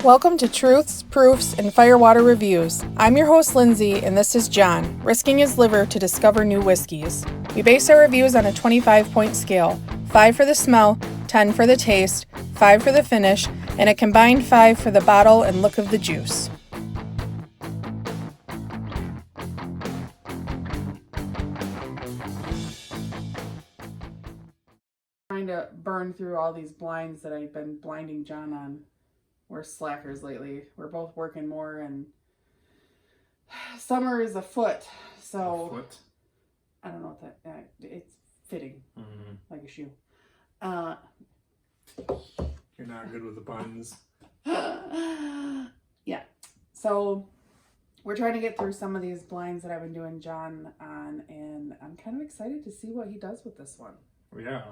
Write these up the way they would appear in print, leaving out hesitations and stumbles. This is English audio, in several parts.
Welcome to Truths, Proofs, and Firewater Reviews. I'm your host, Lindsey, and this is John, risking his liver to discover new whiskeys. We base our reviews on a 25-point scale, 5 for the smell, 10 for the taste, 5 for the finish, and a combined 5 for the bottle and look of the juice. Trying to burn through all these blinds that I've been blinding John on. We're slackers lately. We're both working more, and summer is afoot. So Afoot? I don't know what that. It's fitting, like a shoe. You're not good with the puns. Yeah. So we're trying to get through some of these blinds that I've been doing John on, and I'm kind of excited to see what he does with this one. Yeah.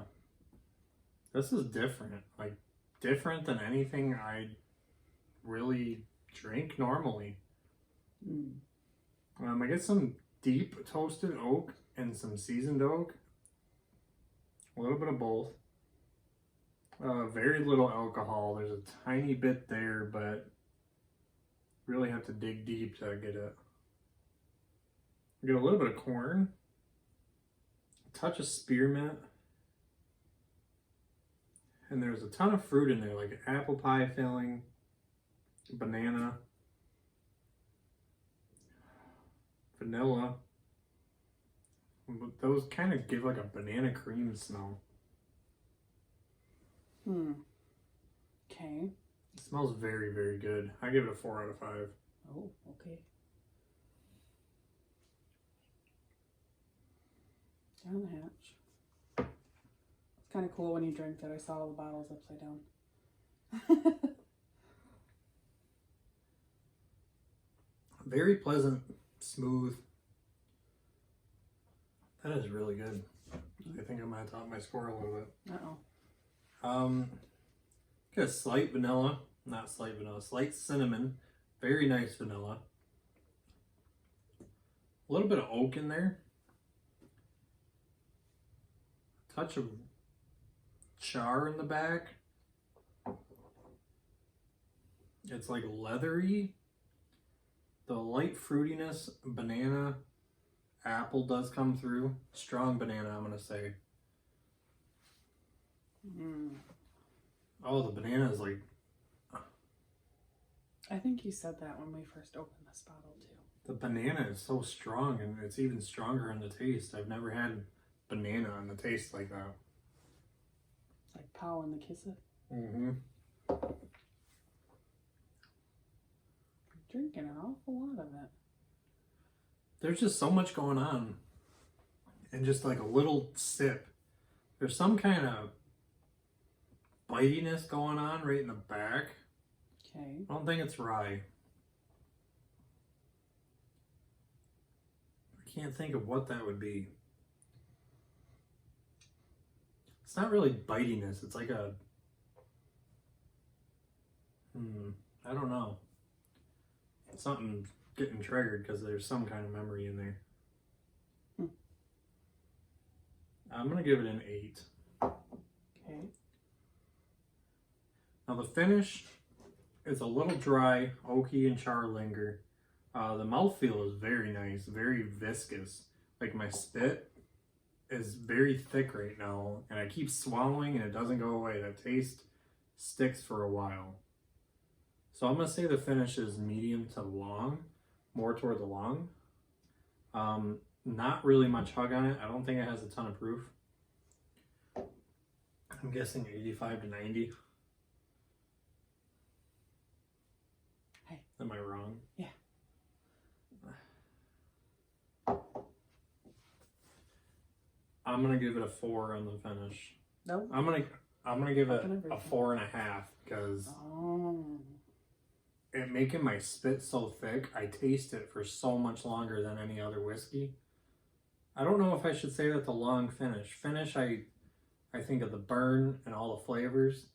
This is different. Like, different than anything I really drink normally. I get some deep toasted oak and some seasoned oak. A little bit of both. Very little alcohol. There's a tiny bit there, but really have to dig deep to get it. You get a little bit of corn. A touch of spearmint. And there's a ton of fruit in there, like apple pie filling, banana, vanilla. Those kind of give like a banana cream smell. Okay. It smells very, very good. I give it a 4 out of 5. Oh, okay. Down the hatch. It's kind of cool when you drink that I saw all the bottles upside down. Very pleasant, smooth. That is really good. I think I might have topped my score a little bit. Get a slight vanilla, not slight vanilla, slight cinnamon. Very nice vanilla. A little bit of oak in there. Touch of char in the back. It's like leathery. The light fruitiness, banana, apple does come through. Strong banana, I'm gonna say. Oh, the banana is like... I think you said that when we first opened this bottle too. The banana is so strong, and it's even stronger in the taste. I've never had banana in the taste like that. Like Pow and the Kiss It. Drinking an awful lot of it. There's just so much going on. And just like a little sip. There's some kind of bitiness going on right in the back. Okay. I don't think it's rye. I can't think of what that would be. It's not really bitiness. It's like a... I don't know. Something getting triggered because there's some kind of memory in there. I'm going to give it an 8. Okay. Now the finish is a little dry, oaky and char linger. The mouthfeel is very nice, very viscous. Like my spit is very thick right now, and I keep swallowing and it doesn't go away. That taste sticks for a while. So I'm going to say the finish is medium to long, more toward the long. Not really much hug on it. I don't think it has a ton of proof. I'm guessing 85 to 90. Hey. Am I wrong? Yeah. I'm going to give it a 4 on the finish. No? I'm gonna give it a 4.5 because it making my spit so thick, I taste it for so much longer than any other whiskey. I don't know if I should say that the long finish. I think of the burn and all the flavors.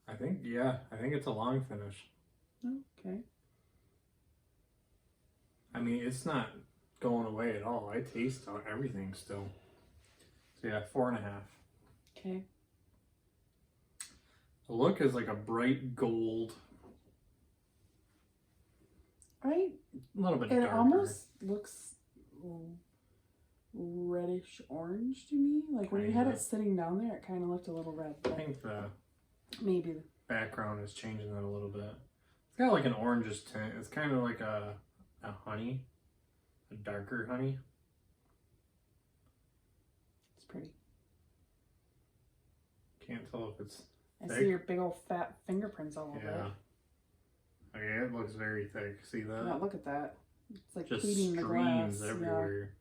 I think it's a long finish. Okay. I mean, it's not going away at all. I taste everything still. So yeah, 4.5. Okay. The look is like a bright gold Right? A little bit It darker. almost looks reddish orange to me. Like when you had it sitting down there, it kind of looked a little red. I think the maybe background is changing that a little bit. It's got like an orangish tint. It's kind of like a honey, a darker honey. It's pretty. Can't tell if it's I thick. see your big old fat fingerprints all over Yeah. it. Okay, it looks very thick. See that? Yeah, look at that. It's like Just pleating the glass. streams everywhere.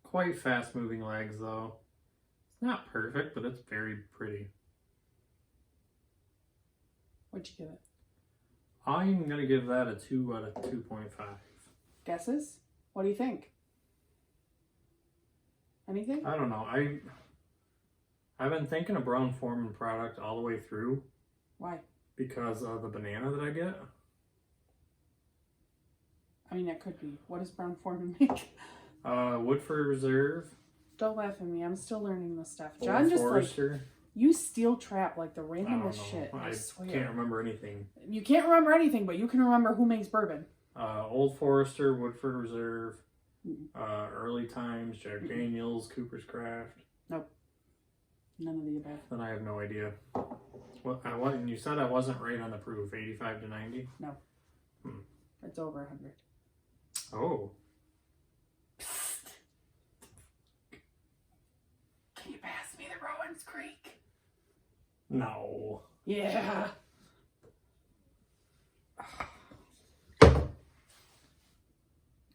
Quite fast moving legs though. It's not perfect, but it's very pretty. What'd you give it? I'm gonna give that a 2 out of 2.5. Guesses? What do you think? Anything? I don't know. I've been thinking of Brown Forman product all the way through Why? because of the banana that I get. I mean, it could be. What does Brown Forman make? Woodford Reserve. Don't laugh at me. I'm still learning this stuff. Old John just Forester. like, you steal trap like the I don't randomest know. shit. I I swear. can't remember anything. You can't remember anything, but you can remember who makes bourbon. Old Forester, Woodford Reserve, Early Times, Jack Daniels, Cooper's Craft. Nope. None of the above. Then I have no idea. What you said I wasn't right on the proof, 85 to 90? No. It's over 100. Oh. Can you pass me the Rowan's Creek? No. Yeah.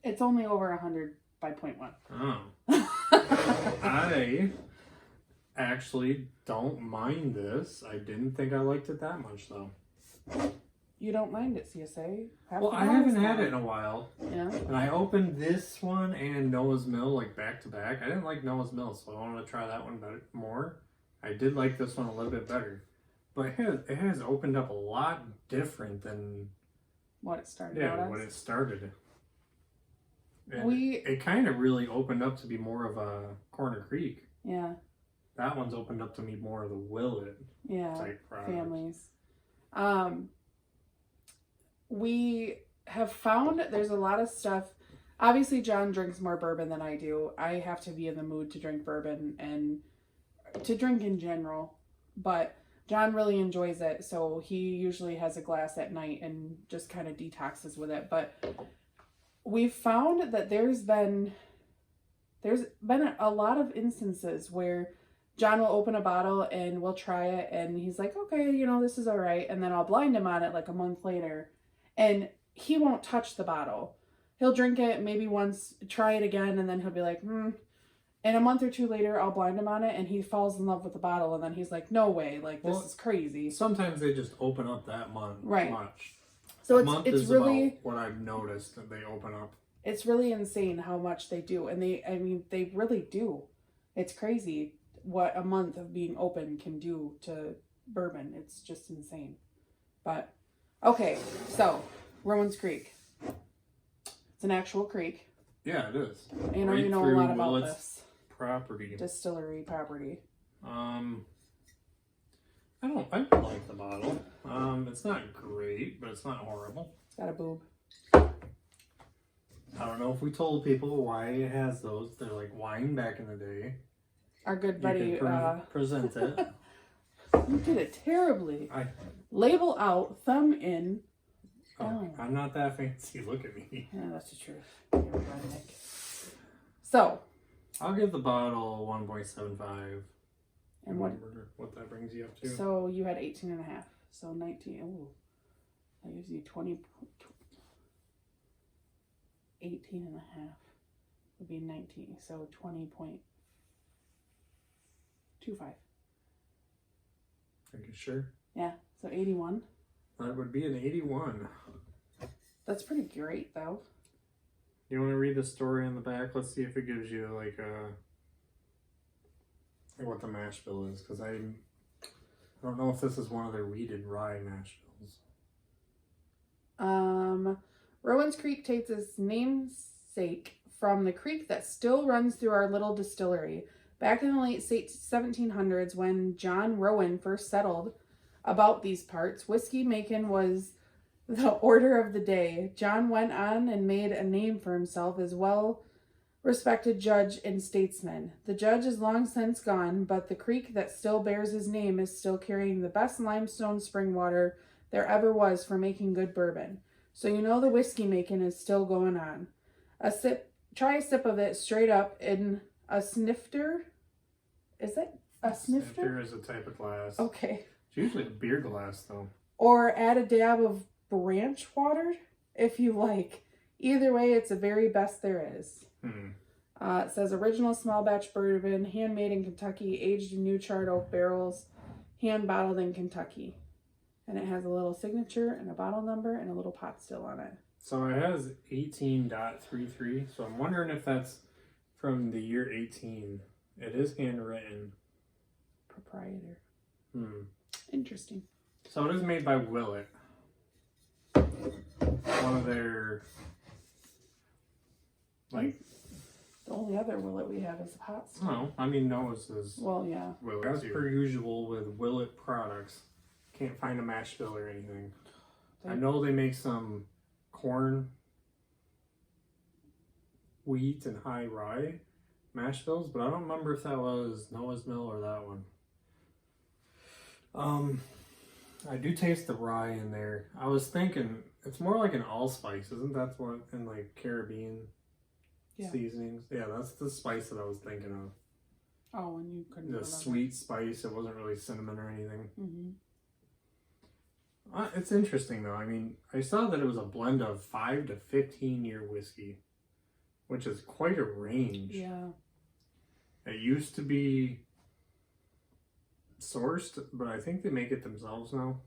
It's only over 100 by 0.1. Oh. I actually don't mind this. I didn't think I liked it that much though. You don't mind it, CSA? Well, I haven't had it in a while. Yeah. And I opened this one and Noah's Mill like back to back. I didn't like Noah's Mill, so I wanted to try that one more. I did like this one a little bit better. But it has opened up a lot different than What it started out as? what it started. And We- it kind of really opened up to be more of a Corner Creek. Yeah. That one's opened up to me more of the Willett Yeah. type product. Families. We have found there's a lot of stuff. Obviously, John drinks more bourbon than I do. I have to be in the mood to drink bourbon and to drink in general. But John really enjoys it, so he usually has a glass at night and just kind of detoxes with it. But we've found that there's been a lot of instances where John will open a bottle and we'll try it and he's like, okay, this is all right. And then I'll blind him on it like a month later and he won't touch the bottle. He'll drink it maybe once, try it again, and then he'll be like, And a month or two later, I'll blind him on it and he falls in love with the bottle and then he's like, no way, like this is crazy. Sometimes they just open up that much. So a month it's is really about what I've noticed that they open up. It's really insane how much they do. And they really do. It's crazy what a month of being open can do to bourbon. It's just insane. But, okay, so, Rowan's Creek. It's an actual creek. Yeah, it is. You know a through lot about Willett's this. property. Distillery property. I like the bottle. It's not great, but it's not horrible. It's got a boob. I don't know if we told people why it has those. They're like wine back in the day. Our good buddy, You can present it. you did it terribly. I Label out, thumb in. Oh, I'm not that fancy. Look at me. Yeah, that's the truth. You're a redneck. So. I'll give the bottle 1.75. And what that brings you up to. So you had 18 and a half. So 19. Ooh. That gives you 20. 18 and a half would be 19. So 20.25. Are you sure? Yeah. So 81. That would be an 81. That's pretty great, though. You want to read the story on the back? Let's see if it gives you like what the mash bill is, because I don't know if this is one of their weeded rye mash bills. Rowan's Creek takes its namesake from the creek that still runs through our little distillery. Back in the late 1700s, when John Rowan first settled about these parts, whiskey making was The order of the day. John went on and made a name for himself as well-respected judge and statesman. The judge is long since gone, but the creek that still bears his name is still carrying the best limestone spring water there ever was for making good bourbon. So you know the whiskey making is still going on. Try a sip of it straight up in a snifter. Is it a snifter? Snifter is a type of glass. Okay. It's usually a beer glass, though. Or add a dab of branch water if you like. Either way, it's the very best there is. It says original small batch bourbon, handmade in Kentucky, aged in new charred oak barrels, hand bottled in Kentucky. And it has a little signature and a bottle number and a little pot still on it. So it has 18.33. So I'm wondering if that's from the year 18. It is handwritten. Proprietor. Interesting. So it is made by Willett. One of their, like... The only other Willett we have is a pot still. No, I mean Noah's is... Well, yeah. Willett. As per usual with Willett products, can't find a mash bill or anything. I know they make some corn, wheat, and high rye mash bills, but I don't remember if that was Noah's Mill or that one. I do taste the rye in there. I was thinking it's more like an allspice, isn't that what in like Caribbean seasonings? Yeah, that's the spice that I was thinking of. Oh, and you couldn't the remember. Sweet spice. It wasn't really cinnamon or anything. Mm-hmm. It's interesting though. I mean, I saw that it was a blend of 5 to 15 year whiskey, which is quite a range. Yeah. It used to be sourced, but I think they make it themselves now.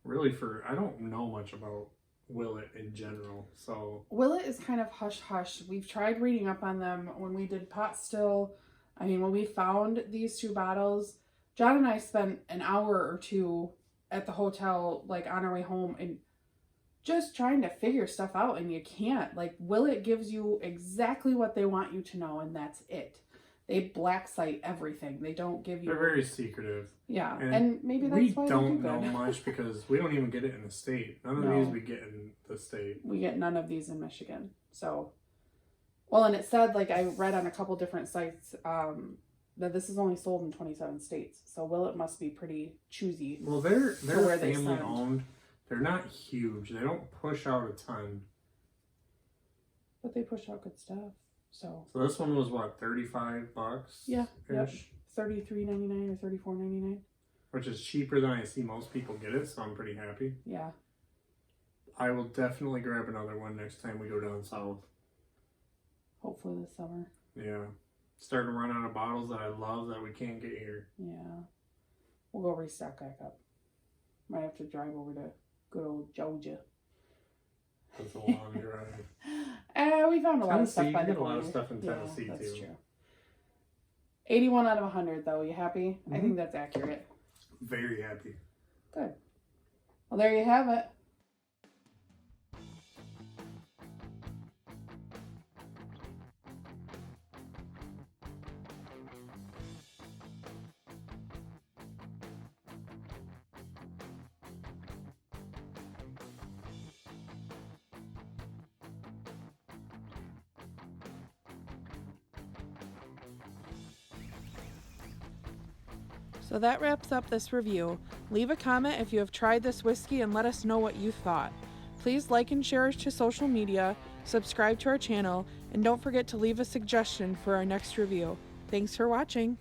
Really, I don't know much about Willett in general, so. Willett is kind of hush-hush. We've tried reading up on them when we did pot still. I mean, when we found these 2 bottles, John and I spent an hour or 2 at the hotel, like on our way home, and just trying to figure stuff out, and you can't. Like, Willett gives you exactly what they want you to know, and that's it. They black site everything. They don't give you... They're very secretive. Yeah, and maybe that's why we they do don't good. know much because we don't even get it in the state. None of these we get in the state. We get none of these in Michigan. So, well, and it said, like, I read on a couple different sites that this is only sold in 27 states. So Willett must be pretty choosy. Well, they're family owned. They're not huge. They don't push out a ton. But they push out good stuff. So this one was what, $35? Yeah. Yep. $33.99 or $34.99. Which is cheaper than I see most people get it, so I'm pretty happy. Yeah. I will definitely grab another one next time we go down south. Hopefully this summer. Yeah. Starting to run out of bottles that I love that we can't get here. Yeah. We'll go restock back up. Might have to drive over to good old Georgia. That's a long drive. We found a lot of stuff by the a lot of stuff in Tennessee, that's too. True. 81 out of 100, though. You happy? Mm-hmm. I think that's accurate. Very happy. Good. Well, there you have it. So that wraps up this review. Leave a comment if you have tried this whiskey and let us know what you thought. Please like and share us to social media, subscribe to our channel, and don't forget to leave a suggestion for our next review. Thanks for watching.